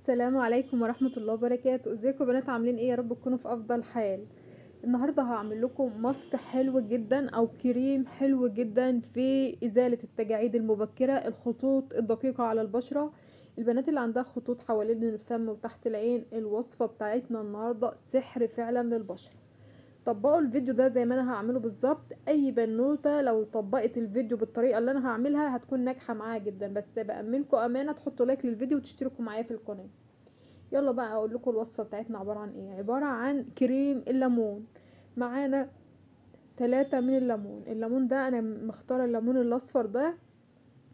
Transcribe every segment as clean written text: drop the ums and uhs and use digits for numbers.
السلام عليكم ورحمة الله وبركاته. ازيكم يا بنات؟ عاملين ايه؟ يا رب تكونوا في افضل حال. النهاردة هعمل لكم ماسك حلو جدا او كريم حلو جدا في ازالة التجاعيد المبكرة، الخطوط الدقيقة على البشرة. البنات اللي عندها خطوط حوالين الفم وتحت العين، الوصفة بتاعتنا النهاردة سحر فعلا للبشرة. طبقوا الفيديو ده زي ما انا هعمله بالظبط. اي بنوته لو طبقت الفيديو بالطريقه اللي انا هعملها هتكون ناجحه معاها جدا، بس بامنكم امانه تحطوا لايك للفيديو وتشتركوا معايا في القناه. يلا بقى اقول لكم الوصفه بتاعتنا عباره عن ايه. عباره عن كريم الليمون. معانا 3 من الليمون ده انا مختاره الليمون الاصفر ده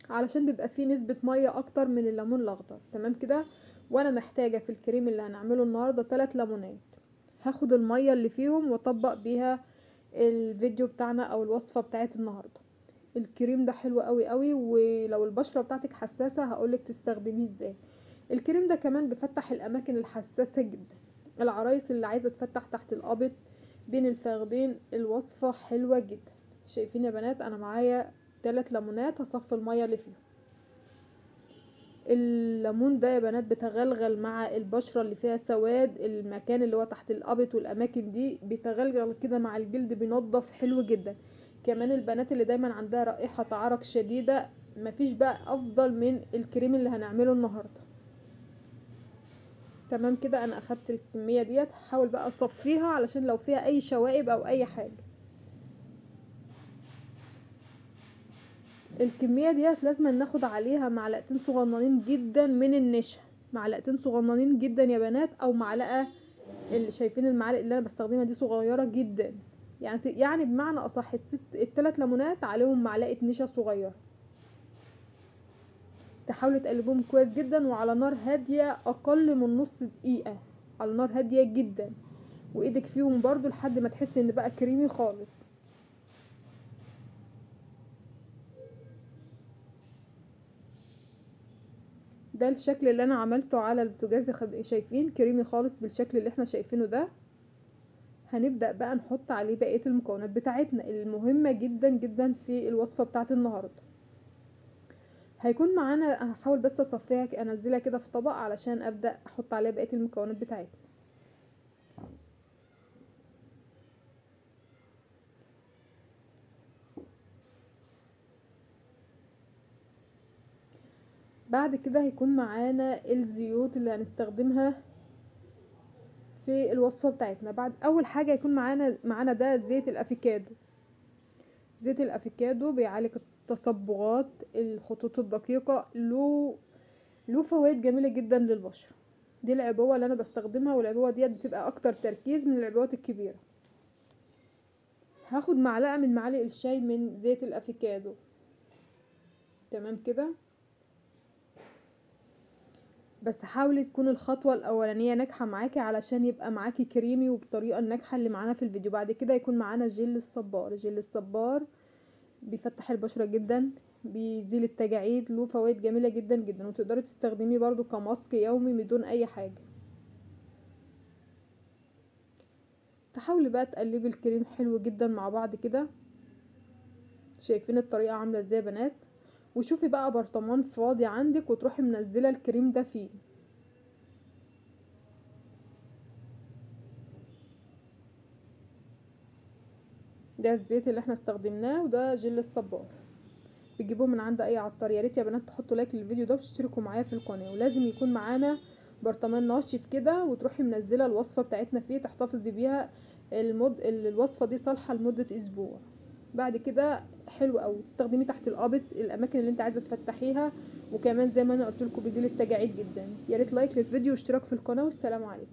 علشان بيبقى فيه نسبه ميه اكتر من الليمون الاخضر، تمام كده. وانا محتاجه في الكريم اللي هنعمله النهارده 3 ليمونات. هاخد الميه اللي فيهم واطبق بيها الفيديو بتاعنا او الوصفه بتاعت النهارده. الكريم ده حلو قوي قوي، ولو البشره بتاعتك حساسه هقولك تستخدميه ازاي. الكريم ده كمان بيفتح الاماكن الحساسه جدا، العرايس اللي عايزه تفتح تحت القبط بين الفخذين. الوصفه حلوه جدا. شايفين يا بنات؟ انا معايا 3 ليمونات، هصفي الميه اللي فيهم. الليمون ده يا بنات بتغلغل مع البشرة اللي فيها سواد، المكان اللي هو تحت القبط والاماكن دي بتغلغل كده مع الجلد، بينضف حلو جدا. كمان البنات اللي دايما عندها رائحة عرق شديدة، مفيش بقى افضل من الكريم اللي هنعمله النهاردة. تمام كده، انا اخدت الكمية ديت، هحاول بقى اصفيها علشان لو فيها اي شوائب او اي حاجة. الكمية ديت لازم ناخد عليها معلقتين صغننين جدا من النشا. معلقتين صغننين جدا يا بنات، او معلقة. اللي شايفين المعالق اللي انا بستخدمها دي صغيرة جدا، يعني بمعنى اصح الثلاث ليمونات عليهم معلقة نشا صغيرة. تحاولوا تقلبوهم كويس جدا وعلى نار هادية اقل من نص دقيقة، على نار هادية جدا. وايدك فيهم برضو لحد ما تحسي ان بقى كريمي خالص. ده الشكل اللي انا عملته على البوتاجاز، شايفين كريمي خالص بالشكل اللي احنا شايفينه ده. هنبدأ بقى نحط عليه بقية المكونات بتاعتنا المهمة جدا جدا في الوصفة بتاعت النهاردة. هيكون معانا، هحاول بس اصفيها انزلها كده في طبق علشان ابدأ احط عليها بقية المكونات بتاعتنا. بعد كده هيكون معانا الزيوت اللي هنستخدمها في الوصفة بتاعتنا. بعد اول حاجة هيكون معانا ده زيت الافيكادو. زيت الافيكادو بيعالج التصبغات، الخطوط الدقيقة، له فوائد جميلة جدا للبشرة. دي العبوة اللي انا بستخدمها، والعبوة ديت بتبقى اكتر تركيز من العبوات الكبيرة. هاخد معلقة من معالق الشاي من زيت الافيكادو. تمام كده. بس حاولي تكون الخطوة الاولانية ناجحة معاكي علشان يبقى معاكي كريمي وبالطريقة الناجحة اللي معانا في الفيديو. بعد كده يكون معانا جل الصبار. جل الصبار بيفتح البشرة جدا، بيزيل التجاعيد، له فوائد جميلة جدا جدا، وتقدري تستخدميه برضو كماسك يومي بدون اي حاجة. تحاولي بقى تقلبي الكريم حلو جدا مع بعض كده. شايفين الطريقة عاملة ازاي يا بنات؟ وشوفي بقى برطمان فاضي عندك وتروحي منزلة الكريم ده فيه. ده الزيت اللي احنا استخدمناه، وده جل الصبار. بتجيبوه من عند اي عطار. يا ريت يا بنات تحطوا لايك للفيديو ده وتشتركوا معايا في القناه. ولازم يكون معانا برطمان ناشف كده، وتروحي منزله الوصفه بتاعتنا فيه تحتفظي بيها. الوصفه دي صالحه لمده اسبوع. بعد كده حلو قوي تستخدميه تحت القابط، الاماكن اللي انت عايزه تفتحيها. وكمان زي ما انا قلت لكم بيزيل التجاعيد جدا. يا ريت لايك للفيديو واشتراك في القناه، والسلام عليكم.